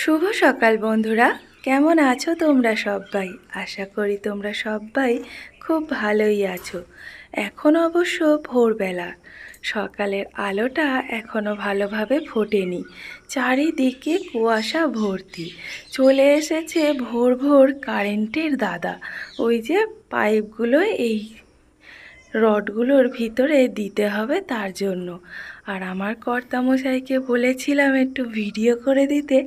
শুভ সকাল বন্ধুরা, কেমন আছো তোমরা সবাই? আশা করি তোমরা সবাই খুব ভালোই আছো। এখন অবশ্য ভোরবেলা, সকালের আলোটা এখনও ভালোভাবে ফোটেনি, চারিদিকে কুয়াশা ভর্তি। চলে এসেছে ভোর ভোর কারেন্টের দাদা। ওই যে পাইপগুলো এই রডগুলোর ভিতরে দিতে হবে তার জন্য। আর আমার কর্তামশাইকে বলেছিলাম একটু ভিডিও করে দিতে,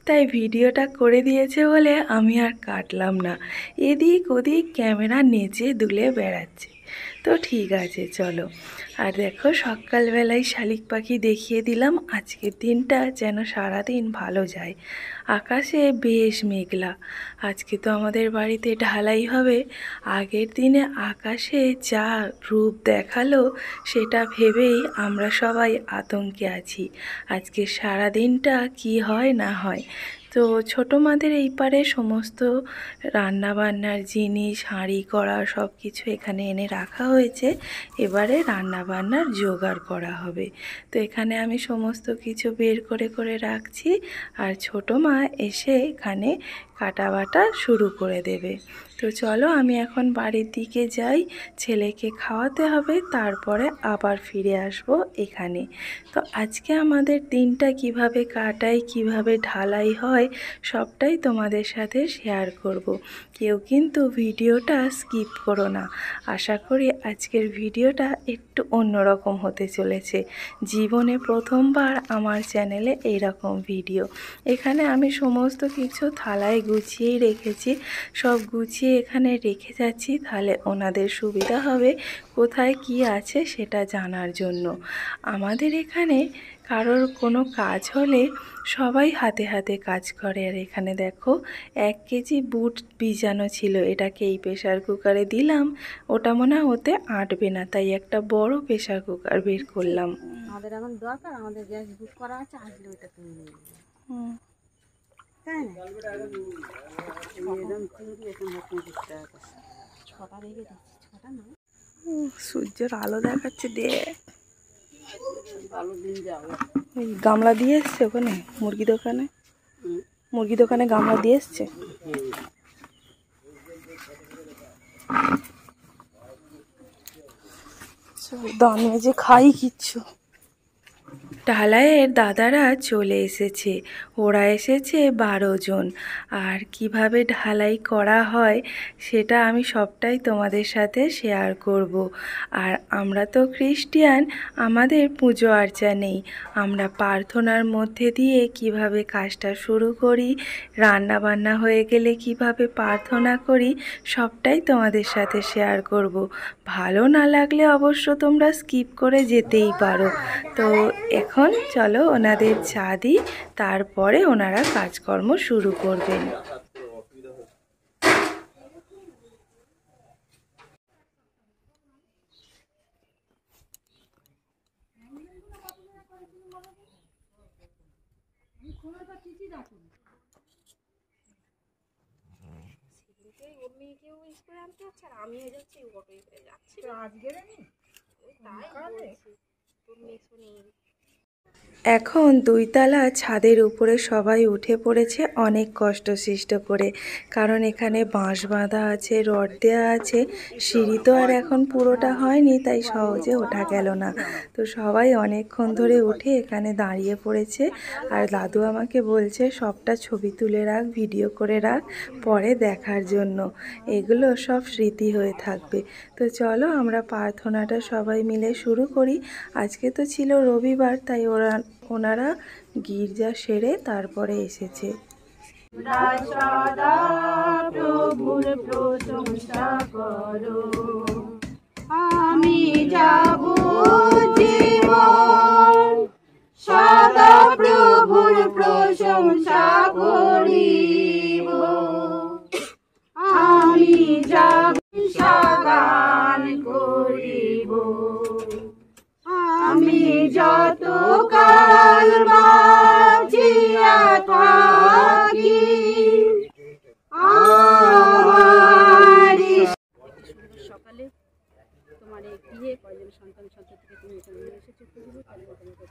তাই ভিডিওটা করে দিয়েছে বলে আমি আর কাটলাম না। এদিক ওদিক ক্যামেরা নেচে দুলে বেড়াচ্ছে। তো ঠিক আছে, চলো। আর দেখো, সকালবেলায় শালিক পাখি দেখিয়ে দিলাম। আজকের দিনটা যেন সারাদিন ভালো যায়। আকাশে বেশ মেঘলা। আজকে তো আমাদের বাড়িতে ঢালাই হবে। আগের দিনে আকাশে যা রূপ দেখালো সেটা ভেবেই আমরা সবাই আতঙ্কে আছি। আজকে সারা দিনটা কি হয় না হয়। তো ছোটো মাদের এই পারে সমস্ত রান্নাবান্নার জিনিস, হাঁড়ি কড়া সব কিছু এখানে এনে রাখা হয়েছে। এবারে রান্নাবান্নার জোগাড় করা হবে। তো এখানে আমি সমস্ত কিছু বের করে করে রাখছি, আর ছোটো মা এসে এখানে কাটা বাটা শুরু করে দেবে। তো চলো, আমি এখন বাড়ির দিকে যাই, ছেলেকে খাওয়াতে হবে, তারপরে আবার ফিরে আসব এখানে। তো আজকে আমাদের দিনটা কিভাবে কাটাই, কিভাবে ঢালাই হয়, সবটাই তোমাদের সাথে শেয়ার করব। কেউ কিন্তু ভিডিওটা স্কিপ করো না। আশা করি আজকের ভিডিওটা একটু অন্যরকম হতে চলেছে। জীবনে প্রথমবার আমার চ্যানেলে এইরকম ভিডিও। এখানে আমি সমস্ত কিছু থালায় গুছিয়েই রেখেছি। সব গুছিয়ে এখানে রেখে যাচ্ছি, তাহলে ওনাদের সুবিধা হবে কোথায় কি আছে সেটা জানার জন্য। আমাদের এখানে কারোর কোনো কাজ হলে সবাই হাতে হাতে কাজ করে। আর এখানে দেখো, 1 কেজি বুট ভিজানো ছিল, এটাকে এই প্রেশার কুকারে দিলাম। ওটা মনে হয় ওতে আটবে না, তাই একটা বড় প্রেশার কুকার বের করলাম। আমাদের এখন দরকার, আমাদের গ্যাস বুক করা আছে, আসলে ওইটা তুমি নিয়ে নেবে। তাই না? ছটা রেখে দিচ্ছি, ছটা না, সূর্যের আলো দেখাচ্ছে, দে ভালো দিন যাবে। ওই গামলা দিয়ে এসছে ওখানে মুরগি দোকানে, মুরগি দোকানে গামলা দিয়ে এসছে। দান মেজে খাই কিচ্ছু। ঢালাইয়ের দাদারা চলে এসেছে। ওরা এসেছে 12 জন। আর কিভাবে ঢালাই করা হয় সেটা আমি সবটাই তোমাদের সাথে শেয়ার করব। আর আমরা তো খ্রিস্টান, আমাদের পুজো আর্চা নেই। আমরা প্রার্থনার মধ্যে দিয়ে কিভাবে কাজটা শুরু করি, রান্না বান্না হয়ে গেলে কিভাবে প্রার্থনা করি, সবটাই তোমাদের সাথে শেয়ার করব। ভালো না লাগলে অবশ্য তোমরা স্কিপ করে যেতেই পারো। তো এখন চলো ওনাদের চা দিই, তারপরে ওনারা কাজকর্ম শুরু করবেন। এখন 2 তলা ছাদের উপরে সবাই উঠে পড়েছে অনেক কষ্ট সৃষ্ট করে, কারণ এখানে বাঁশ বাঁধা আছে, রড দেওয়া আছে। সিঁড়ি তো আর এখন পুরোটা হয়নি, তাই সহজে ওঠা গেল না। তো সবাই অনেকক্ষণ ধরে উঠে এখানে দাঁড়িয়ে পড়েছে। আর দাদু আমাকে বলছে সবটা ছবি তুলে রাখ, ভিডিও করে রাখ, পরে দেখার জন্য। এগুলো সব স্মৃতি হয়ে থাকবে। তো চলো আমরা প্রার্থনাটা সবাই মিলে শুরু করি। আজকে তো ছিল রবিবার, তাই ওনারা গির্জা সেরে তারপরে এসেছে। প্রভুর প্রশংসা করো, আমি যাব জীবন সদা প্রভুর প্রশংসা করিব। আমি যাব গান করিব, আমি যত কাল বাঁচিয়া থাকি। সকালে তোমার এই গৃহে কয়জন সন্তান সন্ততিকে তুমি এখানে নিয়ে এসেছো প্রভু, তাহলে তোমাকে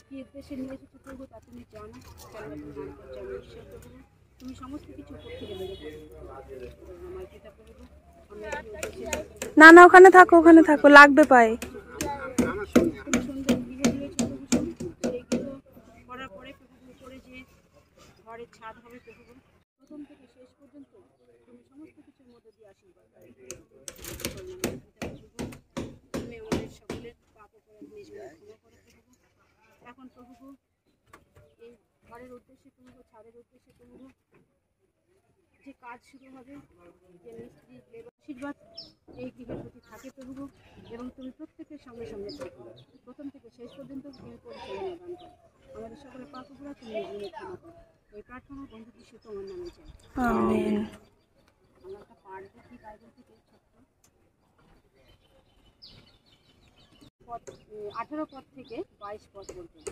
কি উদ্দেশ্যে নিয়ে এসেছো প্রভু তা তুমি জানো। কেন তুমি সমস্ত কিছু করতে গেলে আমার পিতা প্রভু আমি একটি উদ্দেশ্যে না না, ওখানে থাকো, ওখানে থাকো, লাগবে পায়ে। তুমি সুন্দর গৃহ দিয়েছো প্রভু, সেই গৃহ করার পরে প্রভু উপরে যে ঘরের ছাদ হবে প্রভু, প্রথম থেকে শেষ পর্যন্ত তুমি সমস্ত কিছুর মধ্যে দিয়ে আশীর্বাদ তুমি আমাদের সকলের পাপ অপরাধ নিজেদের ক্ষমা করে প্রভু। এখন প্রভু এই ঘরের উদ্দেশ্যে প্রভু, ছাদের উদ্দেশ্যে প্রভু, যে কাজ শুরু হবে, যে মিস্ত্রি লেবার আশীর্বাদ এই গৃহের প্রতি থাকে প্রভু, এবং তুমি প্রত্যেকের সঙ্গে সঙ্গে থাকো, প্রথম থেকে শেষ পর্যন্ত তুমি পরিচালনা দান করো। আমাদের সকলের পাপ অপরাধ তুমি নিজেদের ক্ষমা করো। এই প্রার্থনা বন্ধু যিশু তোমার নামে চাই, আমেন। আমরা একটা পাঠ দেখি বাইবেল থেকে ছোট্ট 18 পদ থেকে 22 পদ পর্যন্ত।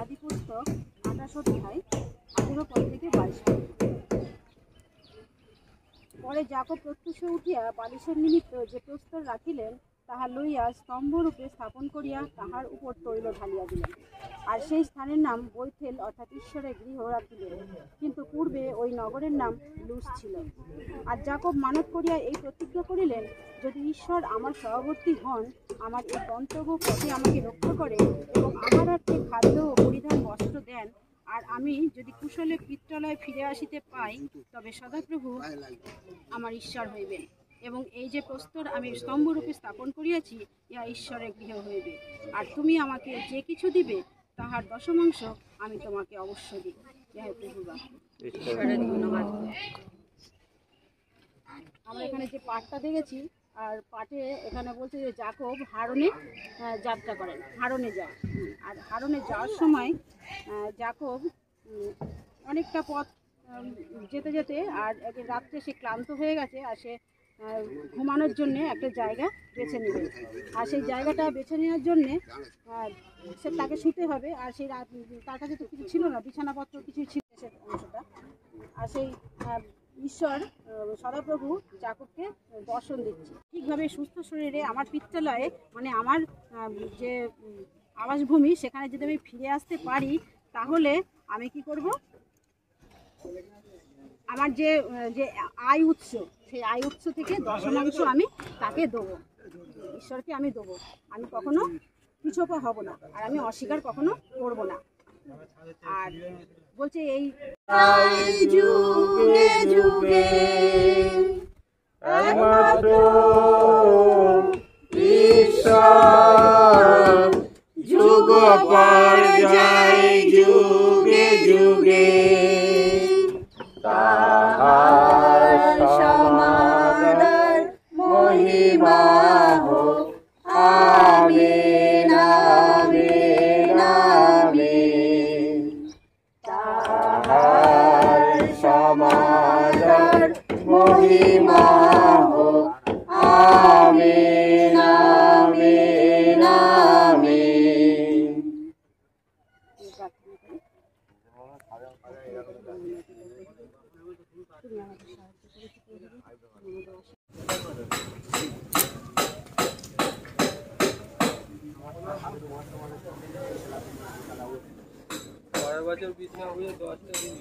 আদি পুস্তক 28 অধ্যায় 18 পদ থেকে 22 পদ। পরে যাকব প্রত্যুষে উঠিয়া বালিশের নিমিত্ত যে প্রস্তর রাখিলেন তাহা লইয়া স্তম্ভরূপে স্থাপন করিয়া তাহার উপর তৈল ঢালিয়া দিলেন, আর সেই স্থানের নাম বৈথেল অর্থাৎ ঈশ্বরের গৃহ রাখিলেন। কিন্তু পূর্বে ওই নগরের নাম লুজ ছিল। আর যাকব মানত করিয়া এই প্রতিজ্ঞা করিলেন, যদি ঈশ্বর আমার সহবর্তী হন, আমার এই গন্তব্য পথে আমাকে রক্ষা করে এবং আমার অর্থে খাদ্য ও পরিধান বস্ত্র দেন, আর আমি যদি কুশলে পিত্রালয়ে ফিরে আসিতে পাই, তবে সদাপ্রভু আমার ঈশ্বর হইবেন, এবং এই যে প্রস্তর আমি স্তম্ভরূপে স্থাপন করিয়াছি ইহা ঈশ্বরের গৃহ হইবে। আর তুমি আমাকে যে কিছু দিবে তাহার দশমাংশ আমি তোমাকে অবশ্য দিই। জয় প্রভু বাক্য। ঈশ্বরের ধন্যবাদ। আমরা এখানে যে পাঠটা দেখেছি, আর পাঠে এখানে বলছে যে যাকব হারনে যাত্রা করেন, হারনে যায়। আর হারনে যাওয়ার সময় যাকব অনেকটা পথ যেতে যেতে, আর একদিন রাত্রে সে ক্লান্ত হয়ে গেছে, আর সে ঘুমানোর জন্যে একটা জায়গা বেছে নেবে। আর সেই জায়গাটা বেছে নেওয়ার জন্যে সে তাকে শুতে হবে, আর সেই তার কাছে তো কিছু ছিল না, বিছানাপত্র কিছু ছিল সে অংশটা। আর সেই ঈশ্বর সদাপ্রভু যাকবকে দর্শন দিচ্ছে, ঠিকভাবে সুস্থ শরীরে আমার পিত্রালয়ে, মানে আমার যে আবাসভূমি, সেখানে যদি আমি ফিরে আসতে পারি, তাহলে আমি কি করব, আমার যে যে আয় উৎস, সেই আয় উৎস থেকে দশমাংশ আমি তাকে দেবো, ঈশ্বরকে আমি দেবো। আমি কখনো পিছপা হব না, আর আমি অস্বীকার কখনো করব না। আর বলছে এই যুগে যুগে একমাত্র ঈশ্বর, যুগ পর্যায় যুগে যুগে তাহার সমাদর মহিমা হোক। আমিন আমিন আমিন। তাহার সমাদর মহিমা হোক। আমিন আমিন আমিন। পরের বছর বিছনা হয়ে 10টা দিন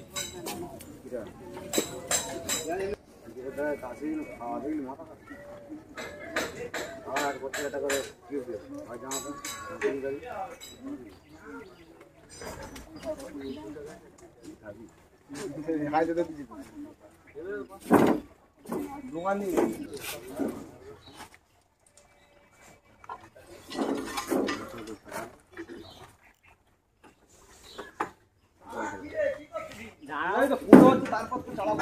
তারপর তো চালাবো।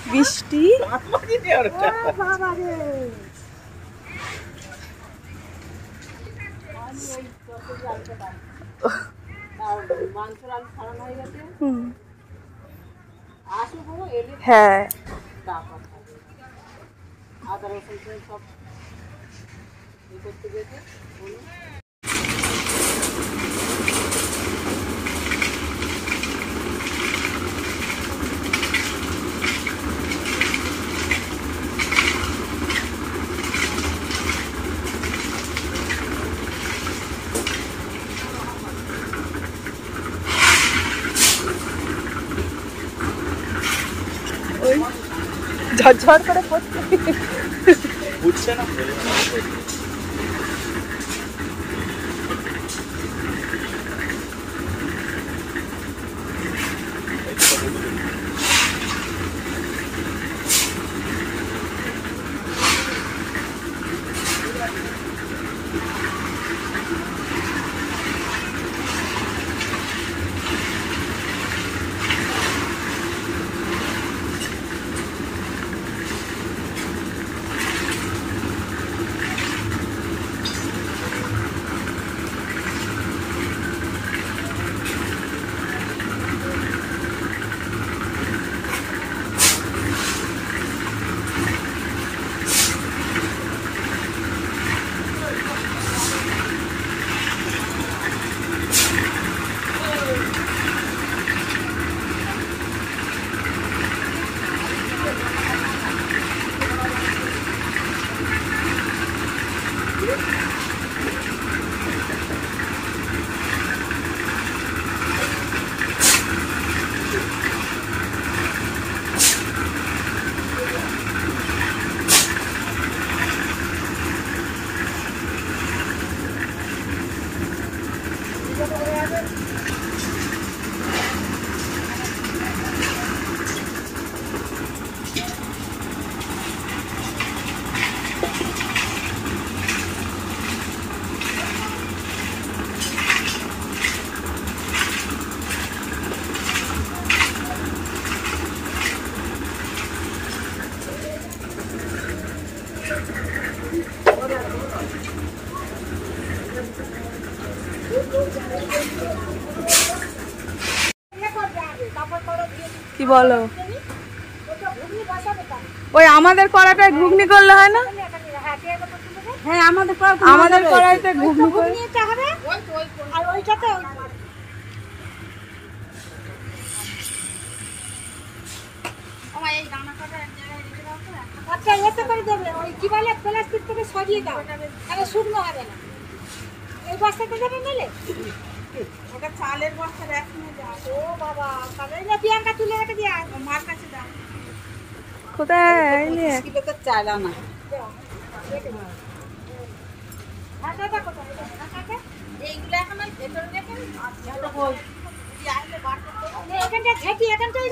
বৃষ্টি হ্যাঁ আদা রসুন সব করতে গেছে। ঝরঝর করে পড়ছে উঠছে না কি বলো ওই আমাদের কড়াটায় ঘুগনি করলে হয় না হ্যাঁ আমাদের কড়াইতে ঘুগনি করে আর ওইটাতে আচ্ছা এতে করে দেবে ওই কি বলে প্লাস্টিক থেকে সরিয়ে দাও তাহলে শুকনো হবে না এই বস্তাতে দেবে নিলে ওটা চালের বস্তা রেখে দাও ও বাবা তাহলে না পিয়াঙ্কা তুলে রেখে দিয়া মার কাছে দাও কোথায় কিলো তো চাল না ঢাকাটা কোথায় ঢাকাটা এইগুলো এখন ওই ভেতরে রেখে আচ্ছা বল আইলে বার করতে এখানটা ঠেকি এখানটাই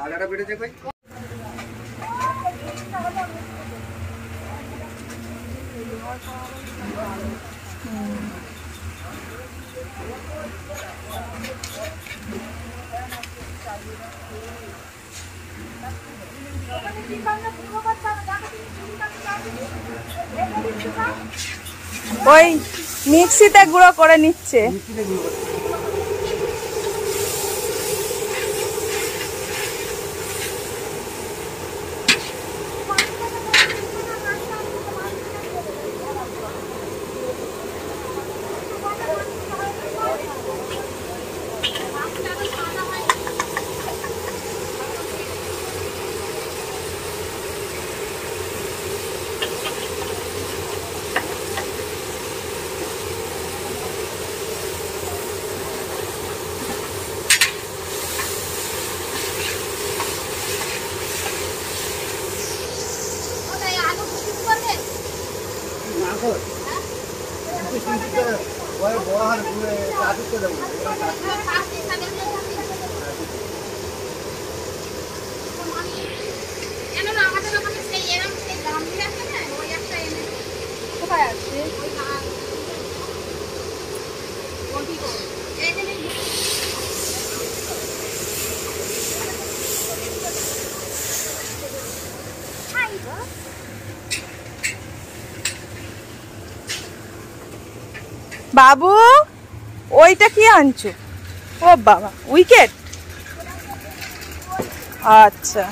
আলাদা বেড়েছে ভাই ওই মিক্সিতে গুঁড়ো করে নিচ্ছে কোথায় আছে? বাবু ওইটা কি আনছো? ও বাবা, উইকেট। আচ্ছা,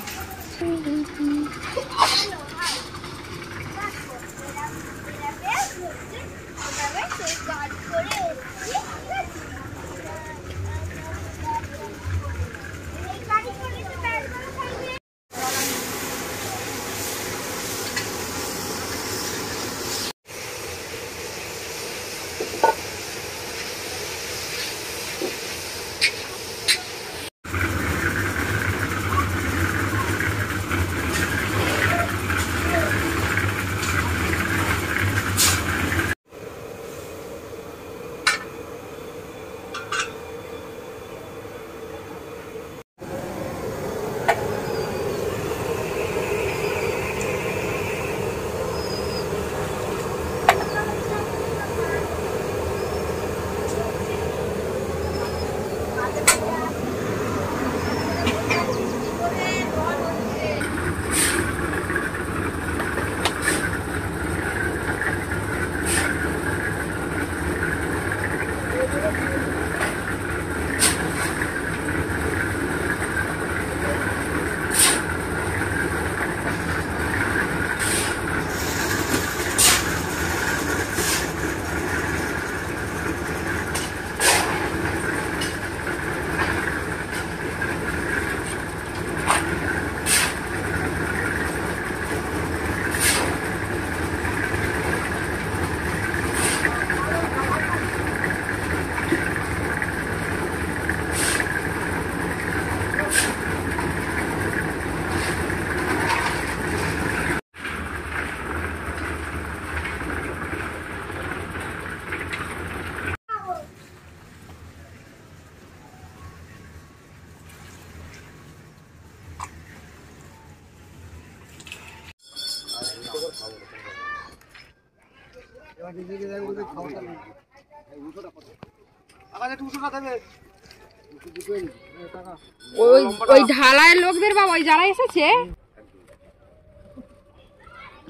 ওই ঢালায় লোকদের বাবা, ওই যারা এসেছে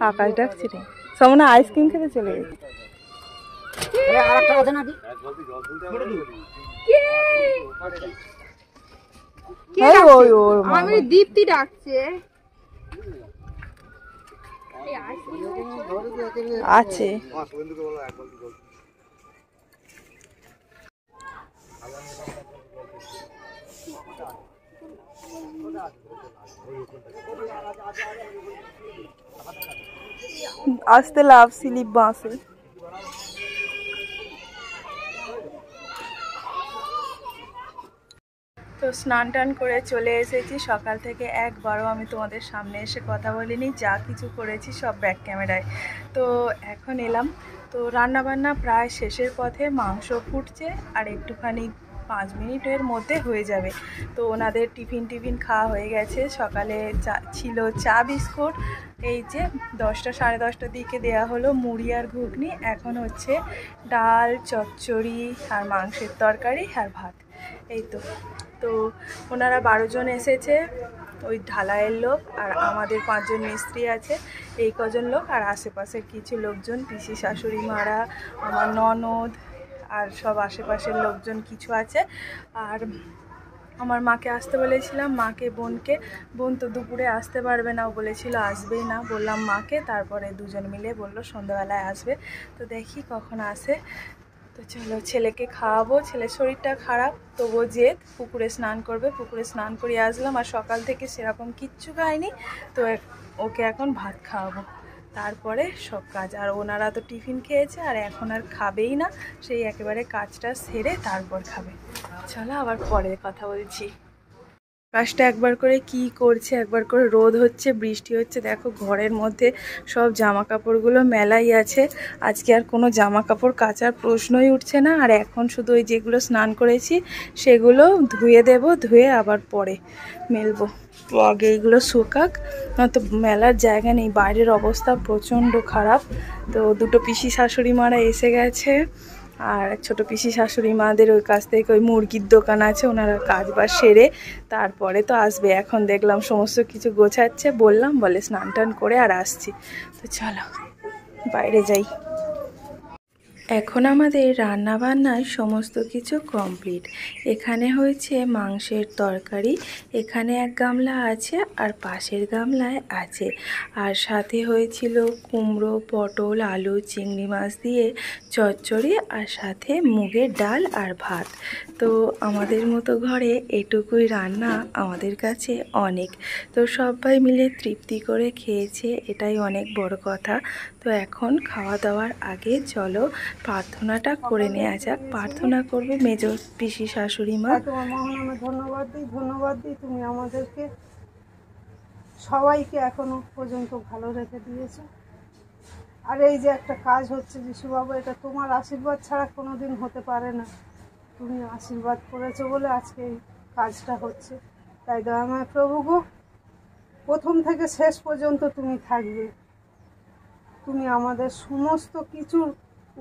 আকাশ ডাকছি রে, সামনে আইসক্রিম খেতে চলে গেছে। আমি দীপ্তি ডাকছে। আছে আসতে লাভ স্লিপ বাসে। তো স্নান টান করে চলে এসেছি। সকাল থেকে একবারও আমি তোমাদের সামনে এসে কথা বলিনি, যা কিছু করেছি সব ব্যাক ক্যামেরায়। তো এখন এলাম, তো রান্নাবান্না প্রায় শেষের পথে, মাংস ফুটছে আর একটুখানি 5 মিনিটের মধ্যে হয়ে যাবে। তো ওনাদের টিফিন খাওয়া হয়ে গেছে। সকালে ছিল চা বিস্কুট, এই যে 10টা সাড়ে 10টার দিকে দেয়া হলো মুড়ি আর ঘুগনি। এখন হচ্ছে ডাল, চচ্চড়ি আর মাংসের তরকারি আর ভাত। এই তো ওনারা 12 জন এসেছে, ওই ঢালাইয়ের লোক আর আমাদের 5 জন মিস্ত্রি আছে, এই কজন লোক আর আশেপাশের কিছু লোকজন, পিসি শাশুড়ি মারা, আমার ননদ আর সব আশেপাশের লোকজন কিছু আছে। আর আমার মাকে আসতে বলেছিলাম, মাকে বোনকে, বোন তো দুপুরে আসতে পারবে না, ও বলেছিল আসবেই না। বললাম মাকে, তারপরে দুজন মিলে বললো সন্ধ্যাবেলায় আসবে। তো দেখি কখন আসে। তো চলো ছেলেকে খাওয়াবো, ছেলের শরীরটা খারাপ, তবুও জেদ, পুকুরে স্নান করবে। পুকুরে স্নান করিয়ে আসলাম আর সকাল থেকে সেরকম কিচ্ছু খায়নি, তো ওকে এখন ভাত খাওয়াবো, তারপরে সব কাজ। আর ওনারা তো টিফিন খেয়েছে আর এখন আর খাবেই না, সেই একেবারে কাজটা সেরে তারপর খাবে। চলো আবার পরে কথা বলছি। আকাশটা একবার করে কি করছে, একবার করে রোদ হচ্ছে, বৃষ্টি হচ্ছে। দেখো ঘরের মধ্যে সব জামা কাপড়গুলো মেলাই আছে। আজকে আর কোনো জামা কাপড় কাচার প্রশ্নই উঠছে না। আর এখন শুধু ওই যেগুলো স্নান করেছি সেগুলো ধুয়ে দেব, ধুয়ে আবার পরে মেলবো। তো আগে এইগুলো শুকাক, নয়তো মেলার জায়গা নেই। বাইরের অবস্থা প্রচণ্ড খারাপ। তো দুটো পিসি শাশুড়ি মারা এসে গেছে, আর ছোট পিসি শাশুড়ি মাদের ওই কাছ থেকে ওই মুরগির দোকান আছে, ওনারা কাজ বাজ সেরে তারপরে তো আসবে। এখন দেখলাম সমস্ত কিছু গোছাচ্ছে, বললাম বলে স্নান টান করে আর আসছি। তো চলো বাইরে যাই। এখন আমাদের রান্না বান্নার সমস্ত কিছু কমপ্লিট। এখানে হয়েছে মাংসের তরকারি, এখানে এক গামলা আছে আর পাশের গামলায় আছে। আর সাথে হয়েছিল কুমড়ো, পটল, আলু, চিংড়ি মাছ দিয়ে চচ্চড়ি, আর সাথে মুগের ডাল আর ভাত। তো আমাদের মতো ঘরে এটুকুই রান্না আমাদের কাছে অনেক। তো সবাই মিলে তৃপ্তি করে খেয়েছে, এটাই অনেক বড় কথা। তো এখন খাওয়া দাওয়ার আগে চলো প্রার্থনাটা করে নেওয়া যাক। প্রার্থনা করবে মেজ পিসি শাশুড়ি মা। তোমার মহানামে ধন্যবাদ দিই তুমি আমাদেরকে সবাইকে এখনো পর্যন্ত ভালো রেখে দিয়েছো। আর এই যে একটা কাজ হচ্ছে যিশুবাবু, এটা তোমার আশীর্বাদ ছাড়া কোনোদিন হতে পারে না। তুমি আশীর্বাদ করেছো বলে আজকে এই কাজটা হচ্ছে। তাই দয়াময় প্রভু গো, প্রথম থেকে শেষ পর্যন্ত তুমি থাকবে। তুমি আমাদের সমস্ত কিছুর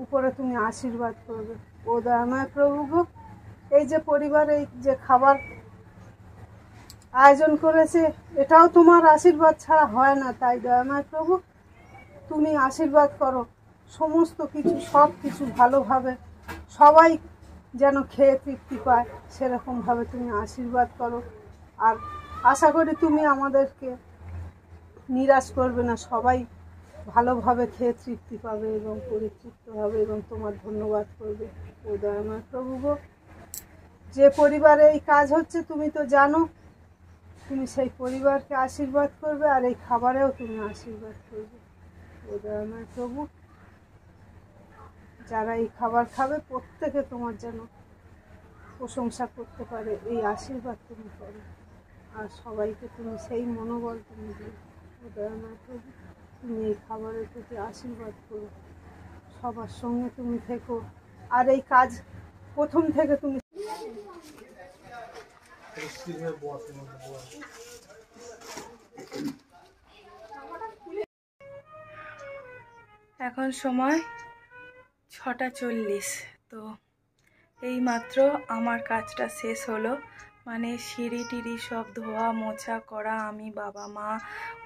উপরে তুমি আশীর্বাদ করবে। ও দয়াময় প্রভু গো, এই যে পরিবার এই যে খাবার আয়োজন করেছে, এটাও তোমার আশীর্বাদ ছাড়া হয় না। তাই দয়াময় প্রভু তুমি আশীর্বাদ করো, সমস্ত কিছু সব কিছু ভালোভাবে সবাই যেন খেয়ে তৃপ্তি পায়, সেরকমভাবে তুমি আশীর্বাদ করো। আর আশা করি তুমি আমাদেরকে নিরাশ করবে না, সবাই ভালোভাবে খেয়ে তৃপ্তি পাবে এবং পরিতৃপ্ত হবে এবং তোমার ধন্যবাদ করবে। ও দয়াময় প্রভু গো, যে পরিবারে এই কাজ হচ্ছে তুমি তো জানো, তুমি সেই পরিবারকে আশীর্বাদ করবে আর এই খাবারেও তুমি আশীর্বাদ করবে। ও দয়াময় প্রভু, যারা এই খাবার খাবে প্রত্যেকে তোমার যেন প্রশংসা করতে পারে, এই আশীর্বাদ তুমি করো। আর সবাইকে তুমি সেই মনোবল তুমি দিও। ও দয়াময় প্রভু, তুমি এই খাবারের প্রতি আশীর্বাদ করো, সবার সঙ্গে তুমি থেকো। আর এই কাজ প্রথম থেকে তুমি এখন সময় 6:40। তো এই মাত্র আমার কাজটা শেষ হলো। মানে সিঁড়ি টিড়ি সব ধোয়া মোছা করা, আমি বাবা মা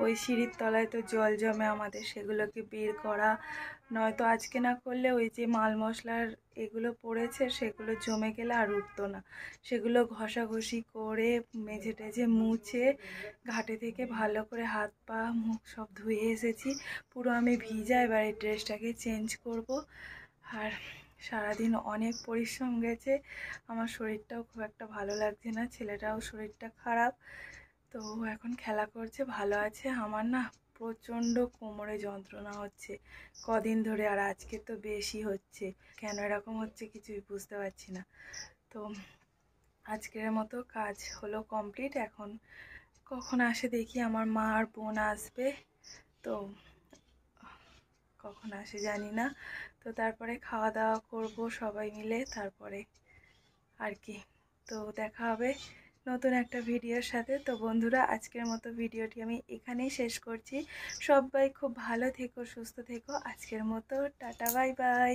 ওই সিঁড়ির তলায় তো জল জমে আমাদের, সেগুলোকে বের করা, নয়তো আজকে না করলে ওই যে মাল মশলার এগুলো পড়েছে সেগুলো জমে গেলে আর উঠতো না। সেগুলো ঘষাঘষি করে মেঝে টেঝে মুছে ঘাটে থেকে ভালো করে হাত পা মুখ সব ধুয়ে এসেছি। পুরো আমি ভিজা, এবার এই ড্রেসটাকে চেঞ্জ করব। আর সারাদিন অনেক পরিশ্রম গেছে, আমার শরীরটাও খুব একটা ভালো লাগছে না, ছেলেটাও শরীরটা খারাপ। তো এখন খেলা করছে, ভালো আছে। আমার না প্রচণ্ড কোমরে যন্ত্রণা হচ্ছে কদিন ধরে, আর আজকে তো বেশি হচ্ছে। কেন এরকম হচ্ছে কিছুই বুঝতে পারছি না। তো আজকের মতো কাজ হলো কমপ্লিট। এখন কখন আসে দেখি, আমার মা আর বোন আসবে, তো কখন আসে জানি না। তো তারপরে খাওয়া দাওয়া করব সবাই মিলে, তারপরে আর কি। তো দেখা হবে নতুন একটা ভিডিওর সাথে। তো বন্ধুরা, আজকের মতো ভিডিওটি আমি এখানেই শেষ করছি। সবাই খুব ভালো থেকো, সুস্থ থেকো। আজকের মতো টাটা, বাই বাই।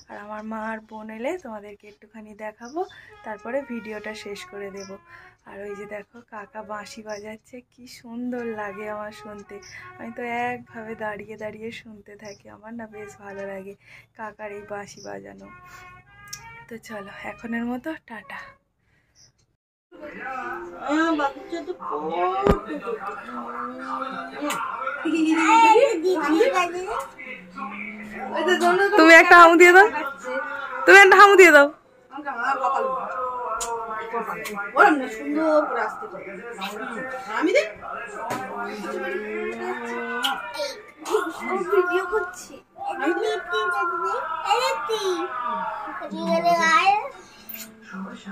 আর আমার মা আর বোন এলে তোমাদেরকে একটুখানি দেখাবো, তারপরে ভিডিওটা শেষ করে দেব। আর ওই যে দেখো কাকা বাঁশি বাজাচ্ছে, কি সুন্দর লাগে আমার শুনতে। আমি তো একভাবে দাঁড়িয়ে দাঁড়িয়ে শুনতে থাকি, আমার না বেশ ভালো লাগে কাকার এই বাঁশি বাজানো। তো চলো এখনের মতো টাটা। তুমি একটা হামু দিয়ে দাও, তুমি একটা হামু দিয়ে দাও। ভিডিও করছি।